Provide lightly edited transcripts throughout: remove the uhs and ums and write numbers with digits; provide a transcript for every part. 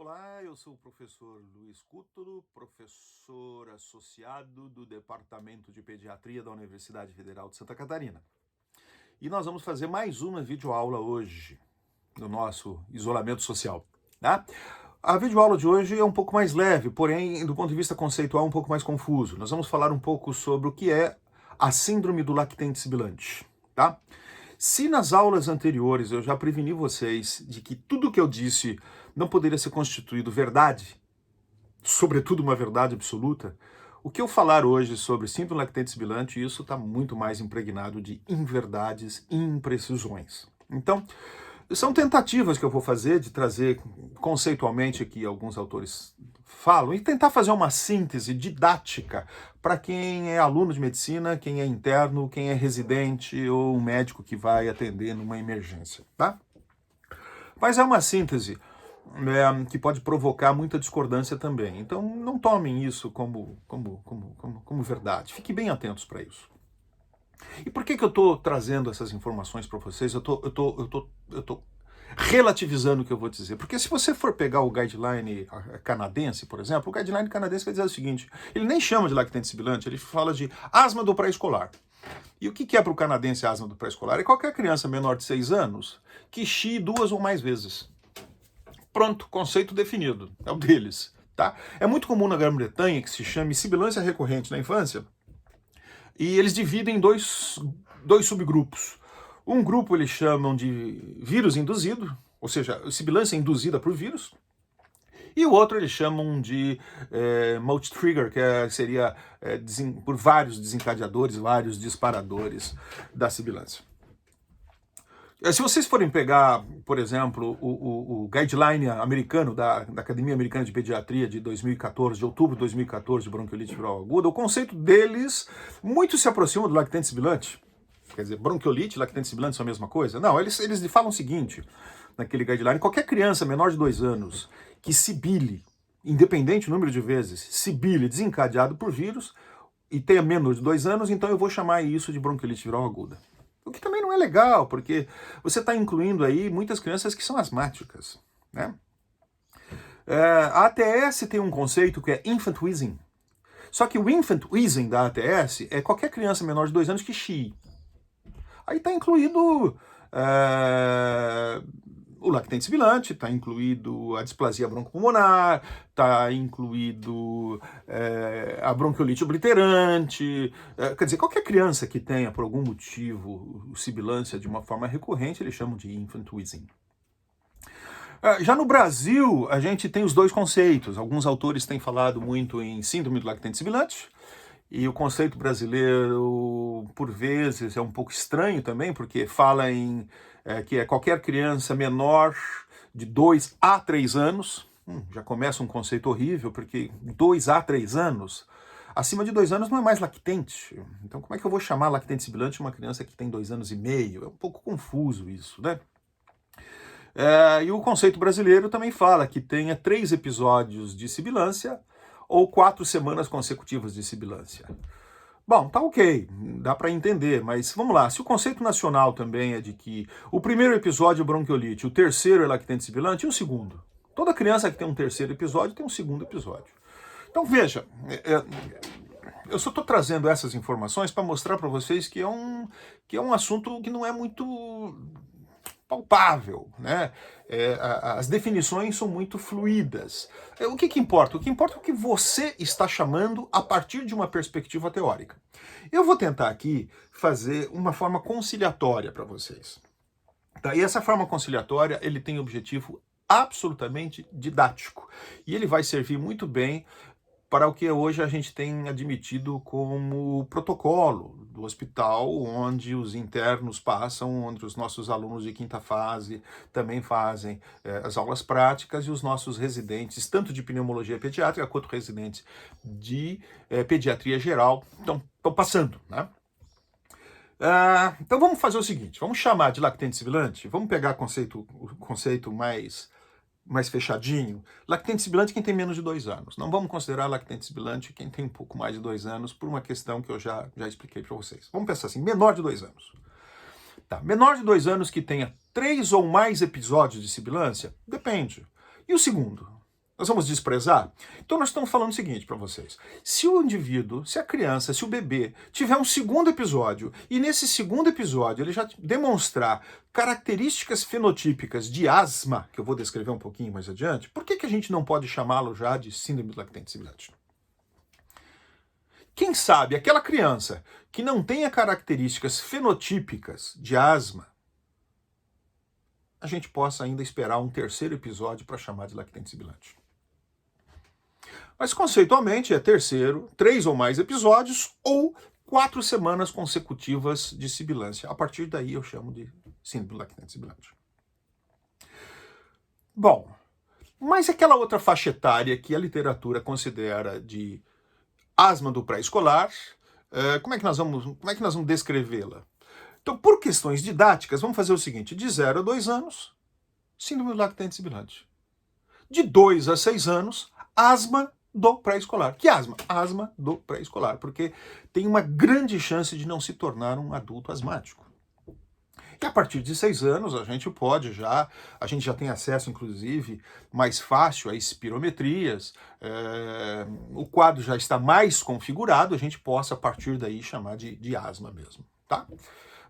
Olá, eu sou o professor Luiz Cútulo, professor associado do Departamento de Pediatria da Universidade Federal de Santa Catarina. E nós vamos fazer mais uma videoaula hoje, no nosso isolamento social, tá? A videoaula de hoje é um pouco mais leve, porém, do ponto de vista conceitual, um pouco mais confuso. Nós vamos falar um pouco sobre o que é a síndrome do lactente sibilante, tá? Se nas aulas anteriores eu já preveni vocês de que tudo que eu disse não poderia ser constituído verdade, sobretudo uma verdade absoluta, o que eu falar hoje sobre síndrome lactente sibilante, isso está muito mais impregnado de inverdades e imprecisões. Então, são tentativas que eu vou fazer de trazer conceitualmente aqui alguns autores falam e tentar fazer uma síntese didática para quem é aluno de medicina, quem é interno, quem é residente ou um médico que vai atender numa emergência, tá? Mas é uma síntese que pode provocar muita discordância também. Então não tomem isso como verdade. Fiquem bem atentos para isso. E por que eu estou trazendo essas informações para vocês? Eu tô relativizando o que eu vou dizer. Porque se você for pegar o guideline canadense, por exemplo, o guideline canadense vai dizer o seguinte, ele nem chama de lactente sibilante, ele fala de asma do pré-escolar. E o que é para o canadense a asma do pré-escolar? É qualquer criança menor de 6 anos que chie 2 ou mais vezes. Pronto, conceito definido, é o deles. Tá? É muito comum na Grã-Bretanha que se chame sibilância recorrente na infância, e eles dividem em dois subgrupos. Um grupo eles chamam de vírus induzido, ou seja, sibilância induzida por vírus, e o outro eles chamam de multi-trigger, que seria por vários desencadeadores, vários disparadores da sibilância. Se vocês forem pegar, por exemplo, o guideline americano da Academia Americana de Pediatria de 2014, de outubro de 2014, de bronquiolite viral aguda, o conceito deles muito se aproxima do lactente sibilante. Quer dizer, bronquiolite e lactente sibilante são a mesma coisa? Não, eles falam o seguinte, naquele guideline, qualquer criança menor de 2 anos que sibile, independente do número de vezes, sibile desencadeado por vírus e tenha menos de 2 anos, então eu vou chamar isso de bronquiolite viral aguda. O que também não é legal, porque você está incluindo aí muitas crianças que são asmáticas, né? A ATS tem um conceito que é infant wheezing. Só que o infant wheezing da ATS é qualquer criança menor de 2 anos que chie. Aí está incluído o lactente sibilante, está incluído a displasia broncopulmonar, está incluído a bronquiolite obliterante. Quer dizer, qualquer criança que tenha, por algum motivo, sibilância de uma forma recorrente, eles chamam de infant wheezing. Já no Brasil, a gente tem os dois conceitos. Alguns autores têm falado muito em síndrome do lactente sibilante, e o conceito brasileiro, por vezes, é um pouco estranho também, porque fala em que é qualquer criança menor de 2 a 3 anos. Já começa um conceito horrível, porque 2 a 3 anos, acima de 2 anos não é mais lactente. Então como é que eu vou chamar lactente sibilante uma criança que tem 2 anos e meio? É um pouco confuso isso, né? E o conceito brasileiro também fala que tenha 3 episódios de sibilância ou 4 semanas consecutivas de sibilância. Bom, tá ok, dá para entender, mas vamos lá, se o conceito nacional também é de que o primeiro episódio é bronquiolite, o terceiro é lactente sibilante e o segundo. Toda criança que tem um terceiro episódio tem um segundo episódio. Então veja, eu só estou trazendo essas informações para mostrar para vocês que é um assunto que não é muito palpável, né? As definições são muito fluídas. O que importa? O que importa é o que você está chamando a partir de uma perspectiva teórica. Eu vou tentar aqui fazer uma forma conciliatória para vocês. Tá? E essa forma conciliatória, ele tem objetivo absolutamente didático. E ele vai servir muito bem para o que hoje a gente tem admitido como protocolo do hospital, onde os internos passam, onde os nossos alunos de 5ª fase também fazem as aulas práticas, e os nossos residentes, tanto de pneumologia pediátrica quanto residentes de pediatria geral, estão passando, né? Então vamos fazer o seguinte, vamos chamar de lactente sibilante, vamos pegar o conceito mais fechadinho, lactente sibilante quem tem menos de 2 anos. Não vamos considerar lactente sibilante quem tem um pouco mais de 2 anos, por uma questão que eu já expliquei para vocês. Vamos pensar assim, menor de 2 anos. Tá, menor de 2 anos que tenha 3 ou mais episódios de sibilância, depende. E o segundo? Nós vamos desprezar? Então nós estamos falando o seguinte para vocês. Se o indivíduo, se a criança, se o bebê tiver um segundo episódio, e nesse segundo episódio ele já demonstrar características fenotípicas de asma, que eu vou descrever um pouquinho mais adiante, por que a gente não pode chamá-lo já de síndrome do lactente sibilante? Quem sabe aquela criança que não tenha características fenotípicas de asma, a gente possa ainda esperar um terceiro episódio para chamar de lactente sibilante. Mas conceitualmente é terceiro, 3 ou mais episódios ou 4 semanas consecutivas de sibilância. A partir daí eu chamo de síndrome do lactente sibilante. Bom, mas aquela outra faixa etária que a literatura considera de asma do pré-escolar, como é que nós vamos descrevê-la? Então, por questões didáticas, vamos fazer o seguinte: de 0 a 2 anos, síndrome do lactente sibilante. De 2 a 6 anos, asma do pré-escolar. Que asma? Asma do pré-escolar, porque tem uma grande chance de não se tornar um adulto asmático. E a partir de 6 anos, a gente já tem acesso, inclusive, mais fácil a espirometrias, o quadro já está mais configurado, a gente possa, a partir daí, chamar de asma mesmo, tá?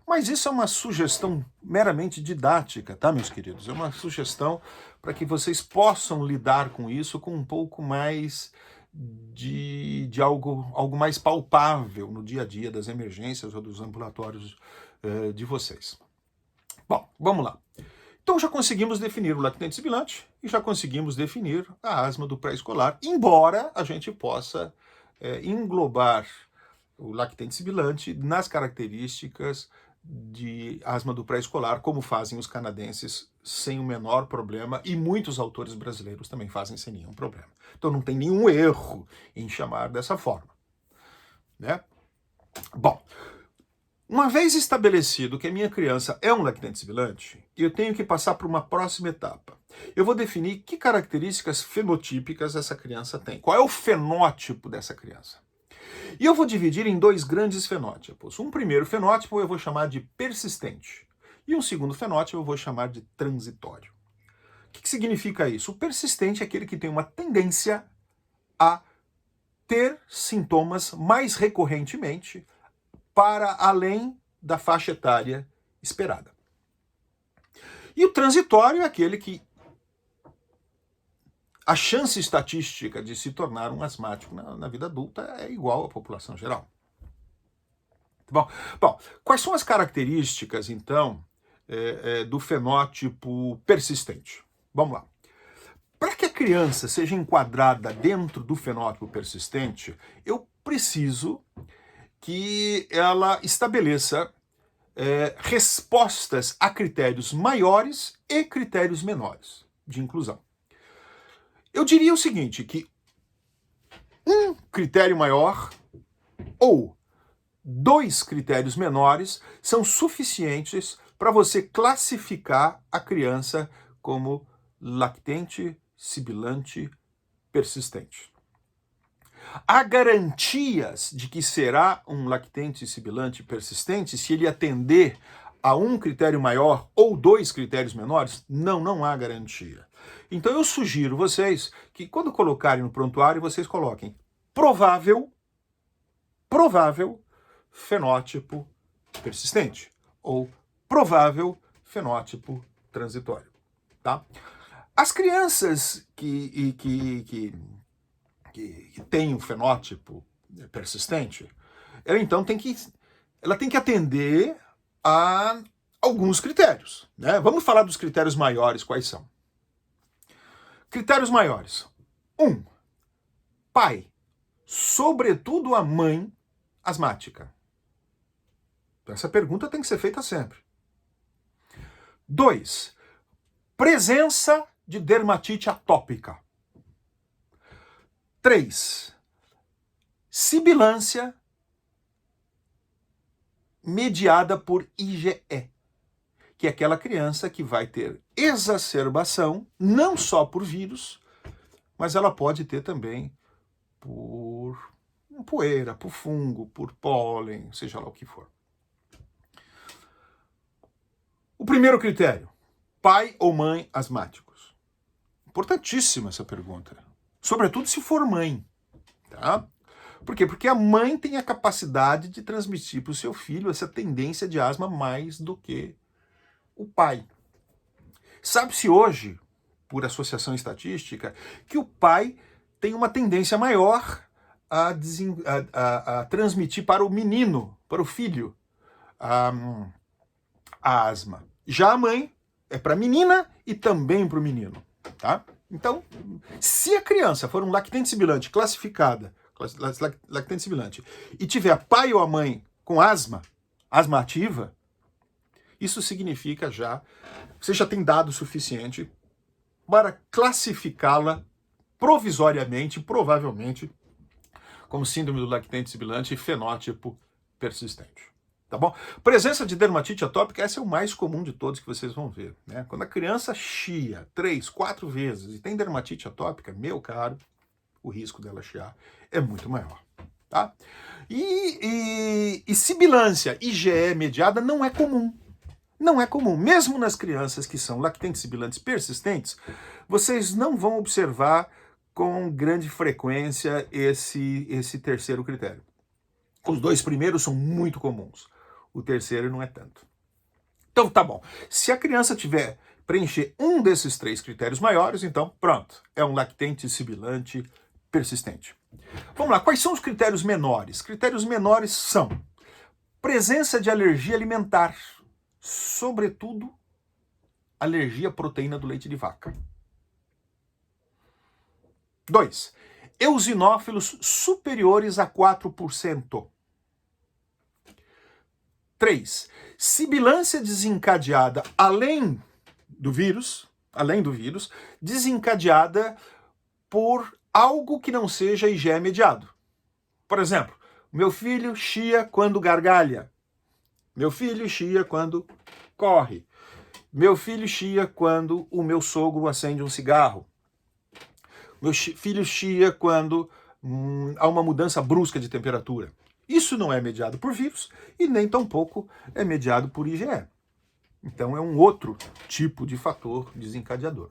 Mas isso é uma sugestão meramente didática, tá, meus queridos? É uma sugestão para que vocês possam lidar com isso com um pouco mais de algo mais palpável no dia a dia das emergências ou dos ambulatórios de vocês. Bom, vamos lá. Então já conseguimos definir o lactente sibilante e já conseguimos definir a asma do pré-escolar, embora a gente possa englobar o lactente sibilante nas características de asma do pré-escolar, como fazem os canadenses sem o menor problema, e muitos autores brasileiros também fazem sem nenhum problema. Então não tem nenhum erro em chamar dessa forma, né? Bom, uma vez estabelecido que a minha criança é um lactente sibilante, eu tenho que passar por uma próxima etapa. Eu vou definir que características fenotípicas essa criança tem. Qual é o fenótipo dessa criança? E eu vou dividir em 2 grandes fenótipos. Um primeiro fenótipo eu vou chamar de persistente. E um segundo fenótipo eu vou chamar de transitório. O que significa isso? O persistente é aquele que tem uma tendência a ter sintomas mais recorrentemente para além da faixa etária esperada. E o transitório é aquele que a chance estatística de se tornar um asmático na vida adulta é igual à população geral. Bom, quais são as características, então, do fenótipo persistente? Vamos lá. Para que a criança seja enquadrada dentro do fenótipo persistente, eu preciso que ela estabeleça respostas a critérios maiores e critérios menores de inclusão. Eu diria o seguinte, que um critério maior ou 2 critérios menores são suficientes para você classificar a criança como lactente, sibilante, persistente. Há garantias de que será um lactente sibilante persistente se ele atender a um critério maior ou 2 critérios menores? Não há garantia. Então eu sugiro vocês que quando colocarem no prontuário, vocês coloquem provável fenótipo persistente ou provável fenótipo transitório, tá? As crianças que têm um fenótipo persistente, ela tem que atender a alguns critérios, né? Vamos falar dos critérios maiores, quais são? Critérios maiores. 1. Pai, sobretudo a mãe, asmática. Essa pergunta tem que ser feita sempre. 2. Presença de dermatite atópica. 3. Sibilância mediada por IgE, que é aquela criança que vai ter exacerbação, não só por vírus, mas ela pode ter também por poeira, por fungo, por pólen, seja lá o que for. O primeiro critério, pai ou mãe asmáticos. Importantíssima essa pergunta. Sobretudo se for mãe. Tá? Por quê? Porque a mãe tem a capacidade de transmitir para o seu filho essa tendência de asma mais do que o pai. Sabe-se hoje, por associação estatística, que o pai tem uma tendência maior a transmitir para o menino, para o filho, a asma. Já a mãe é para a menina e também para o menino. Tá? Então, se a criança for um lactente sibilante classificada, lactente sibilante, e tiver pai ou a mãe com asma ativa, isso significa você já tem dado suficiente para classificá-la provisoriamente, provavelmente, como síndrome do lactente sibilante fenótipo persistente. Tá bom? Presença de dermatite atópica, essa é o mais comum de todos que vocês vão ver. Né? Quando a criança chia 3, 4 vezes e tem dermatite atópica, meu caro, o risco dela chiar é muito maior. Tá? E sibilância IgE mediada não é comum. Não é comum. Mesmo nas crianças que são lactentes sibilantes persistentes, vocês não vão observar com grande frequência esse terceiro critério. Os 2 primeiros são muito comuns. O terceiro não é tanto. Então tá bom. Se a criança preencher um desses 3 critérios maiores, então pronto. É um lactente sibilante persistente. Vamos lá. Quais são os critérios menores? Critérios menores são presença de alergia alimentar, sobretudo alergia à proteína do leite de vaca. 2. Eosinófilos superiores a 4%. 3. Sibilância desencadeada além do vírus, desencadeada por algo que não seja IgE mediado. Por exemplo, meu filho chia quando gargalha. Meu filho chia quando corre. Meu filho chia quando o meu sogro acende um cigarro. Meu filho chia quando há uma mudança brusca de temperatura. Isso não é mediado por vírus e nem tampouco é mediado por IgE. Então é um outro tipo de fator desencadeador.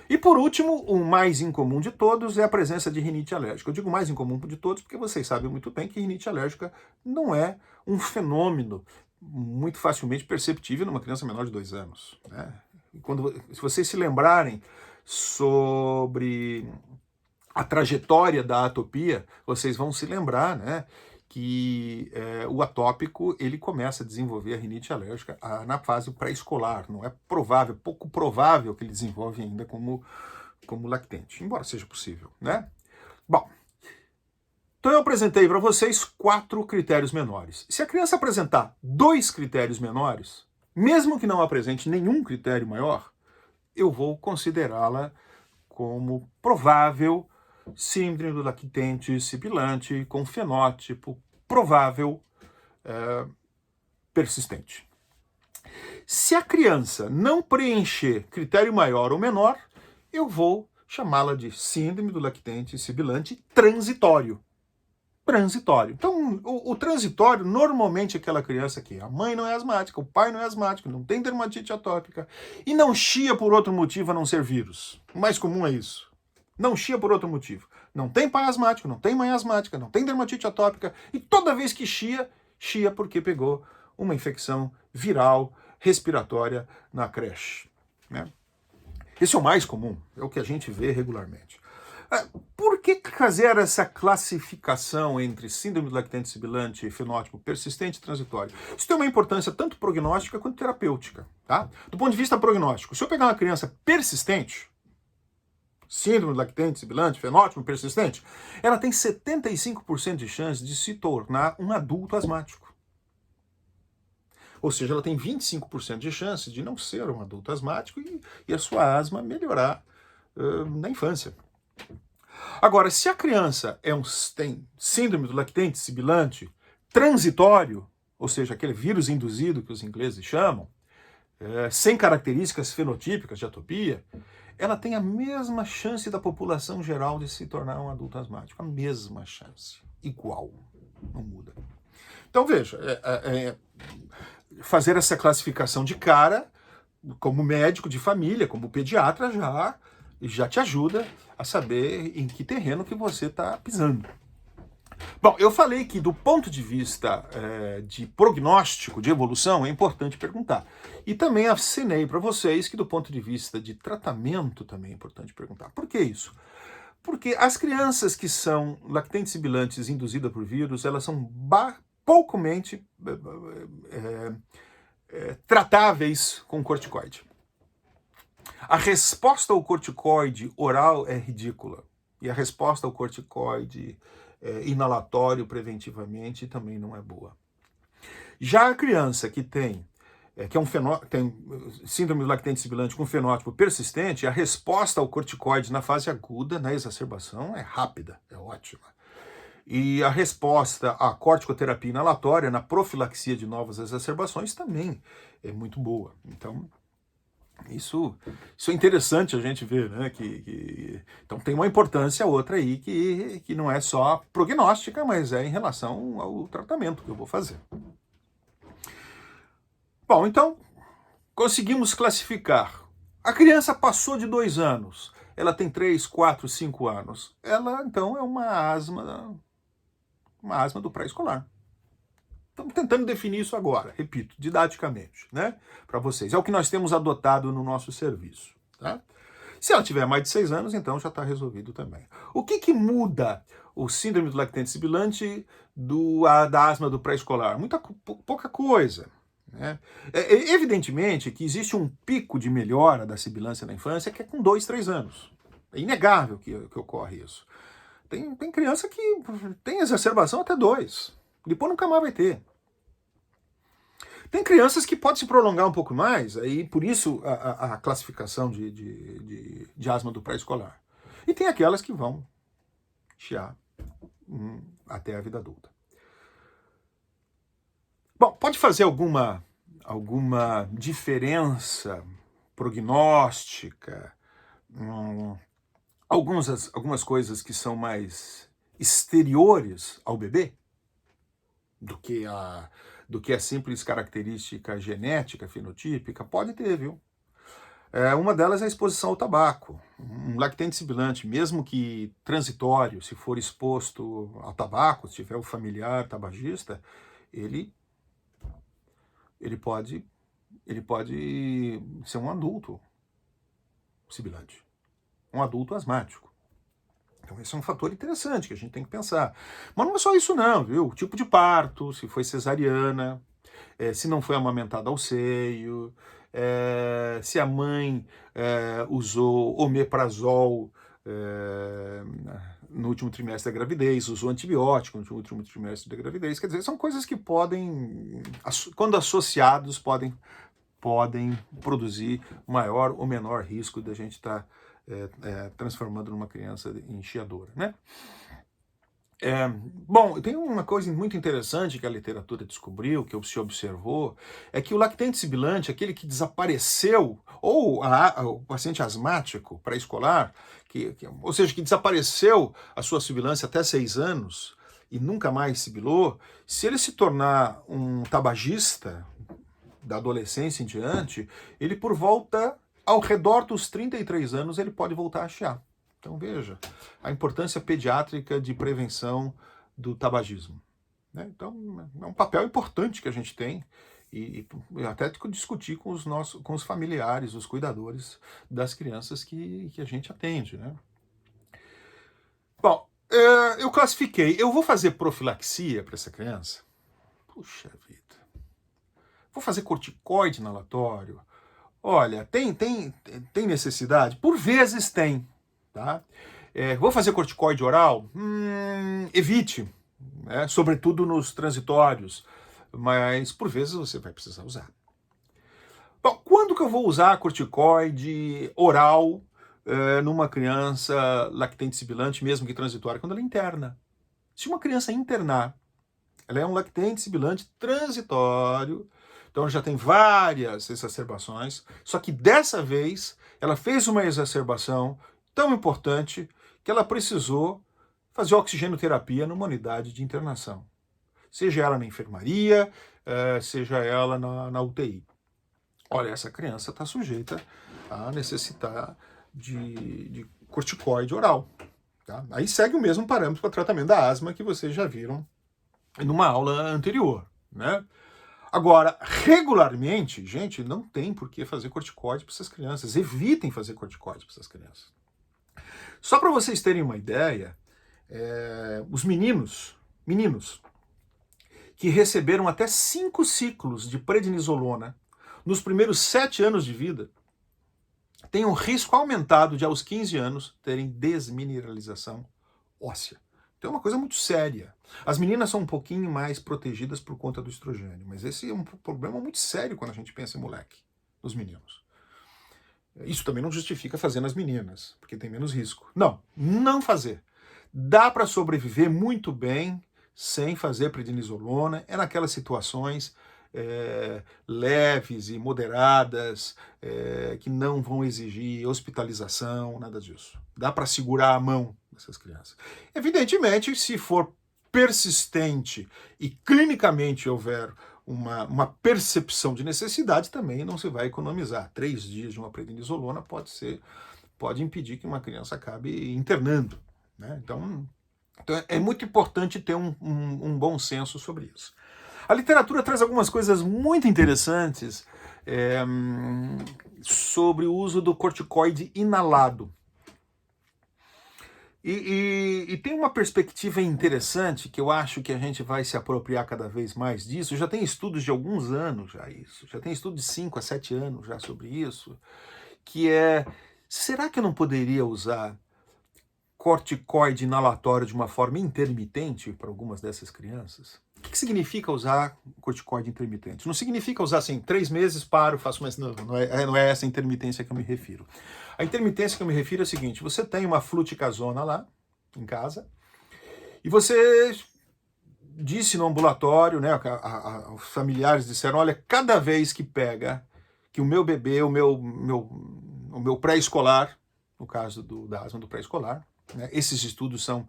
E por último, o mais incomum de todos é a presença de rinite alérgica. Eu digo mais incomum de todos porque vocês sabem muito bem que rinite alérgica não é um fenômeno muito facilmente perceptível numa criança menor de 2 anos. Né? Se vocês se lembrarem sobre a trajetória da atopia, vocês vão se lembrar, né, que o atópico ele começa a desenvolver a rinite alérgica na fase pré-escolar. Não é provável, pouco provável que ele desenvolve ainda como lactente, embora seja possível, né? Bom, então eu apresentei para vocês 4 critérios menores. Se a criança apresentar 2 critérios menores, mesmo que não apresente nenhum critério maior, eu vou considerá-la como provável síndrome do lactente sibilante com fenótipo provável persistente. Se a criança não preencher critério maior ou menor, eu vou chamá-la de síndrome do lactente sibilante transitório. Transitório. Então, o transitório, normalmente, é aquela criança que a mãe não é asmática, o pai não é asmático, não tem dermatite atópica e não chia por outro motivo a não ser vírus. O mais comum é isso. Não chia por outro motivo. Não tem pai asmático, não tem mãe asmática, não tem dermatite atópica e toda vez que chia porque pegou uma infecção viral respiratória na creche. Né? Esse é o mais comum, é o que a gente vê regularmente. Por que fazer essa classificação entre síndrome do lactente sibilante e fenótipo persistente e transitório? Isso tem uma importância tanto prognóstica quanto terapêutica. Tá? Do ponto de vista prognóstico, se eu pegar uma criança persistente, síndrome do lactente sibilante, fenótipo persistente, ela tem 75% de chance de se tornar um adulto asmático. Ou seja, ela tem 25% de chance de não ser um adulto asmático e a sua asma melhorar na infância. Agora, se a criança tem síndrome do lactente sibilante transitório, ou seja, aquele vírus induzido que os ingleses chamam, sem características fenotípicas de atopia, ela tem a mesma chance da população geral de se tornar um adulto asmático. A mesma chance. Igual. Não muda. Então, veja, fazer essa classificação de cara, como médico de família, como pediatra, já já te ajuda a saber em que terreno que você está pisando. Bom, eu falei que do ponto de vista de prognóstico, de evolução, é importante perguntar. E também assinei para vocês que do ponto de vista de tratamento também é importante perguntar. Por que isso? Porque as crianças que são lactentes sibilantes induzidas por vírus, elas são poucamente tratáveis com corticoide. A resposta ao corticoide oral é ridícula. E a resposta ao corticoide inalatório preventivamente também não é boa. Já a criança que tem tem síndrome lactente sibilante com fenótipo persistente, a resposta ao corticoide na fase aguda, na exacerbação, é rápida, é ótima. E a resposta à corticoterapia inalatória na profilaxia de novas exacerbações também é muito boa. Então, isso é interessante a gente ver, né? Então tem uma importância outra aí que não é só prognóstica, mas é em relação ao tratamento que eu vou fazer. Bom, então conseguimos classificar. A criança passou de 2 anos, ela tem 3, 4, 5 anos. Ela, então, é uma asma do pré-escolar. Estamos tentando definir isso agora, repito, didaticamente, né, para vocês. É o que nós temos adotado no nosso serviço. Tá? Se ela tiver mais de 6 anos, então já está resolvido também. O que muda o síndrome do lactente sibilante da asma do pré-escolar? Pouca coisa. Né? Evidentemente que existe um pico de melhora da sibilância na infância que é com 2, 3 anos. É inegável que ocorre isso. Tem criança que tem exacerbação até 2. Depois nunca mais vai ter. Tem crianças que pode se prolongar um pouco mais, aí por isso a classificação de asma do pré-escolar. E tem aquelas que vão chiar até a vida adulta. Bom, pode fazer alguma diferença prognóstica, algumas coisas que são mais exteriores ao bebê do que a simples característica genética, fenotípica? Pode ter, viu? Uma delas é a exposição ao tabaco. Um lactente sibilante, mesmo que transitório, se for exposto ao tabaco, se tiver o familiar tabagista, ele pode ser um adulto sibilante, um adulto asmático. Então esse é um fator interessante que a gente tem que pensar. Mas não é só isso não, viu? O tipo de parto, se foi cesariana, se não foi amamentada ao seio, se a mãe usou omeprazol no último trimestre da gravidez, usou antibiótico no último trimestre da gravidez. Quer dizer, são coisas que podem, quando associados, podem produzir maior ou menor risco da gente estar transformando numa criança em chiadora, né? Bom, tem uma coisa muito interessante que a literatura descobriu, que se observou, é que o lactente sibilante, aquele que desapareceu, ou o paciente asmático pré-escolar, ou seja, que desapareceu a sua sibilância até 6 anos e nunca mais sibilou, se ele se tornar um tabagista da adolescência em diante, ele por volta, ao redor dos 33 anos, ele pode voltar a chiar. Então veja a importância pediátrica de prevenção do tabagismo. Né? Então é um papel importante que a gente tem e até discutir com os familiares, os cuidadores das crianças que a gente atende. Né? Bom, eu classifiquei. Eu vou fazer profilaxia para essa criança? Puxa vida. Vou fazer corticoide inalatório? Olha, tem necessidade? Por vezes tem. Tá? Vou fazer corticoide oral? Evite, né? Sobretudo nos transitórios, mas por vezes você vai precisar usar. Bom, quando que eu vou usar corticoide oral numa criança lactente sibilante, mesmo que transitória? Quando ela interna. Se uma criança internar, ela é um lactente sibilante transitório, então já tem várias exacerbações, só que dessa vez ela fez uma exacerbação tão importante que ela precisou fazer oxigenoterapia numa unidade de internação. Seja ela na enfermaria, seja ela na UTI. Olha, essa criança está sujeita a necessitar de corticoide oral. Tá? Aí segue o mesmo parâmetro para tratamento da asma que vocês já viram numa aula anterior, né? Agora, regularmente, gente, não tem por que fazer corticoide para essas crianças. Evitem fazer corticoide para essas crianças. Só para vocês terem uma ideia, os meninos que receberam até 5 ciclos de prednisolona nos primeiros 7 anos de vida têm um risco aumentado de, aos 15 anos, terem desmineralização óssea. Então é uma coisa muito séria. As meninas são um pouquinho mais protegidas por conta do estrogênio, mas esse é um problema muito sério quando a gente pensa em moleque, nos meninos. Isso também não justifica fazer nas meninas, porque tem menos risco. Não fazer. Dá para sobreviver muito bem sem fazer prednisolona, é naquelas situações leves e moderadas, que não vão exigir hospitalização, nada disso. Dá para segurar a mão dessas crianças. Evidentemente, se for persistente e clinicamente houver uma percepção de necessidade, também não se vai economizar. 3 dias de uma prednisolona pode impedir que uma criança acabe internando, né? Então é muito importante ter um bom senso sobre isso. A literatura traz algumas coisas muito interessantes sobre o uso do corticoide inalado. E tem uma perspectiva interessante que eu acho que a gente vai se apropriar cada vez mais disso. Já tem estudos de alguns anos já isso. Já tem estudos de 5 a 7 anos já sobre isso. Que será que eu não poderia usar corticoide inalatório de uma forma intermitente para algumas dessas crianças? O que significa usar corticoide intermitente? Não significa usar assim, 3 meses, paro, faço mais novo. Não é essa intermitência que eu me refiro. A intermitência que eu me refiro é a seguinte: você tem uma fluticasona lá em casa e você disse no ambulatório, né, os familiares disseram, olha, cada vez que pega, que o meu bebê, o meu pré-escolar, no caso da asma do pré-escolar, né, esses estudos são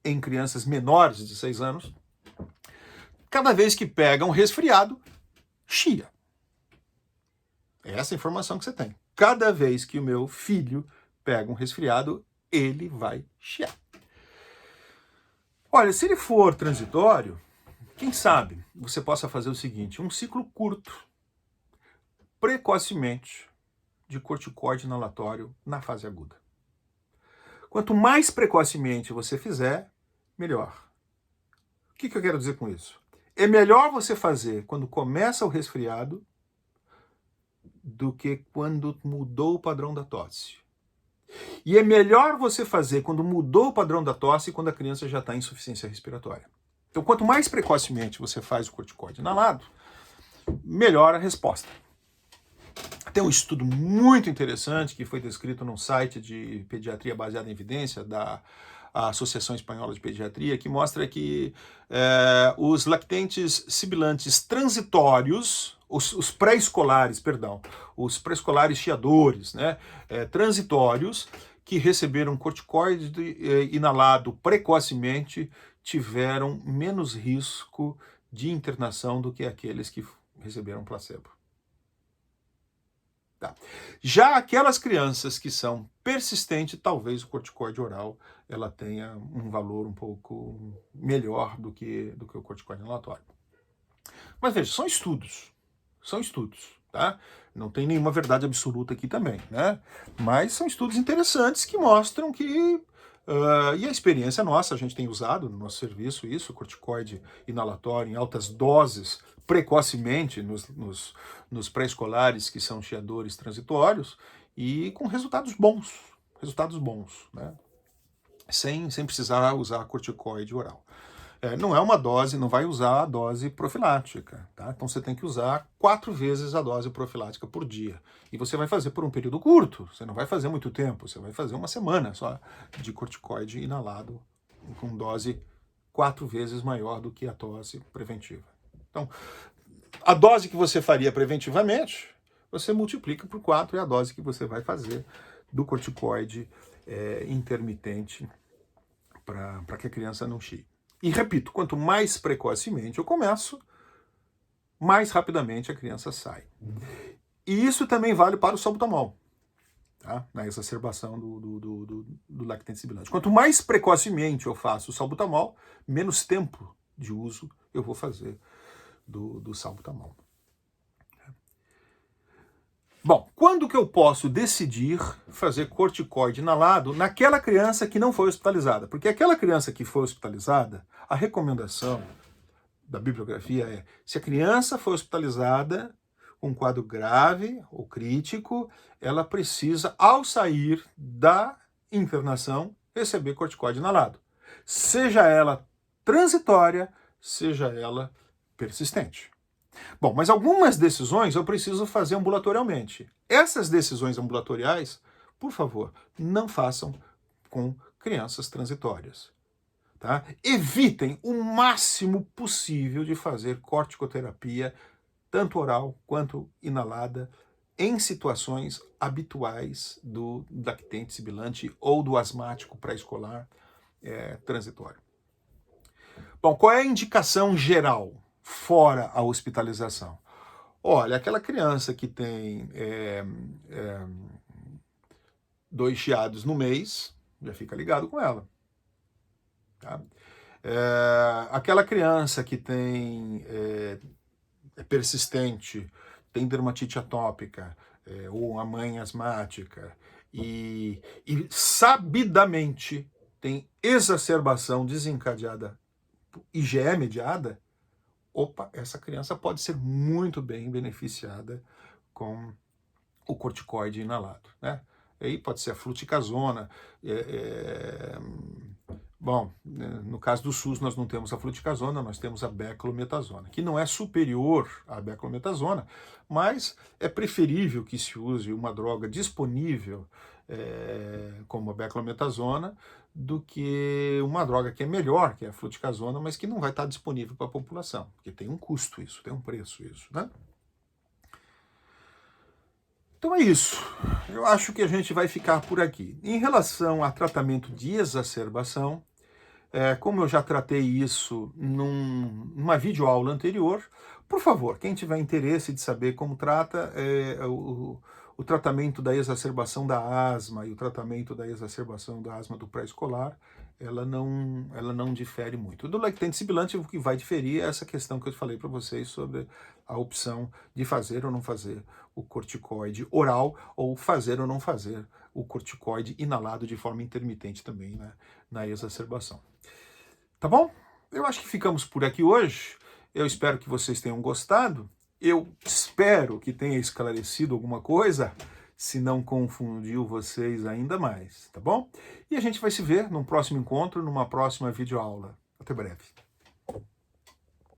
em crianças menores de 6 anos, cada vez que pega um resfriado, chia. É essa a informação que você tem. Cada vez que o meu filho pega um resfriado, ele vai chiar. Olha, se ele for transitório, quem sabe você possa fazer o seguinte: um ciclo curto, precocemente, de corticoide inalatório na fase aguda. Quanto mais precocemente você fizer, melhor. O que eu quero dizer com isso? É melhor você fazer quando começa o resfriado do que quando mudou o padrão da tosse. E é melhor você fazer quando mudou o padrão da tosse e quando a criança já está em insuficiência respiratória. Então, quanto mais precocemente você faz o corticoide inalado, melhor a resposta. Tem um estudo muito interessante que foi descrito num site de pediatria baseada em evidência da Associação Espanhola de Pediatria, que mostra que os lactentes sibilantes transitórios, os pré-escolares, os pré-escolares chiadores, né, transitórios, que receberam corticoide inalado precocemente, tiveram menos risco de internação do que aqueles que receberam placebo. Tá. Já aquelas crianças que são persistentes, talvez o corticoide oral ela tenha um valor um pouco melhor do que o corticoide inalatório. Mas veja, são estudos, tá? Não tem nenhuma verdade absoluta aqui também, né? Mas são estudos interessantes que mostram que, e a experiência nossa, a gente tem usado no nosso serviço isso, corticoide inalatório em altas doses, precocemente nos pré-escolares que são chiadores transitórios e com resultados bons, né? Sem precisar usar corticoide oral. Não é uma dose, não vai usar a dose profilática, tá? Então você tem que usar 4 vezes a dose profilática por dia. E você vai fazer por um período curto, você não vai fazer muito tempo, você vai fazer uma semana só de corticoide inalado com dose 4 vezes maior do que a dose preventiva. Então, a dose que você faria preventivamente, você multiplica por 4, é a dose que você vai fazer do corticoide intermitente para que a criança não chie. E repito, quanto mais precocemente eu começo, mais rapidamente a criança sai. E isso também vale para o salbutamol. tá? Na exacerbação do lactente sibilante. Quanto mais precocemente eu faço o salbutamol, menos tempo de uso eu vou fazer do salbutamol. Bom, quando que eu posso decidir fazer corticoide inalado naquela criança que não foi hospitalizada? Porque aquela criança que foi hospitalizada, a recomendação da bibliografia é, se a criança foi hospitalizada com um quadro grave ou crítico, ela precisa, ao sair da internação, receber corticoide inalado. Seja ela transitória, seja ela persistente. Bom, mas algumas decisões eu preciso fazer ambulatorialmente. Essas decisões ambulatoriais, por favor, não façam com crianças transitórias. Tá? Evitem o máximo possível de fazer corticoterapia, tanto oral quanto inalada, em situações habituais do lactente sibilante ou do asmático pré-escolar transitório. Bom, qual é a indicação geral fora a hospitalização? Olha, aquela criança que tem 2 chiados no mês, já fica ligado com ela. Tá? Aquela criança que tem é persistente, tem dermatite atópica, ou uma mãe asmática, e sabidamente tem exacerbação desencadeada, IgE mediada, opa, essa criança pode ser muito bem beneficiada com o corticoide inalado, né? E aí pode ser a fluticasona. Bom, no caso do SUS nós não temos a fluticasona, nós temos a beclometasona, que não é superior à beclometasona, mas é preferível que se use uma droga disponível como a beclometasona do que uma droga que é melhor, que é a fluticasona, mas que não vai estar disponível para a população, porque tem um custo isso, tem um preço isso, né? Então é isso. Eu acho que a gente vai ficar por aqui. Em relação a tratamento de exacerbação, como eu já tratei isso numa videoaula anterior, por favor, quem tiver interesse de saber como trata o tratamento da exacerbação da asma e o tratamento da exacerbação da asma do pré-escolar, ela não difere muito. Do lactente sibilante, o que vai diferir é essa questão que eu falei para vocês sobre a opção de fazer ou não fazer o corticoide oral ou fazer ou não fazer o corticoide inalado de forma intermitente também, né, na exacerbação. Tá bom? Eu acho que ficamos por aqui hoje. Eu espero que vocês tenham gostado. Eu espero que tenha esclarecido alguma coisa, se não confundiu vocês ainda mais, tá bom? E a gente vai se ver num próximo encontro, numa próxima videoaula. Até breve.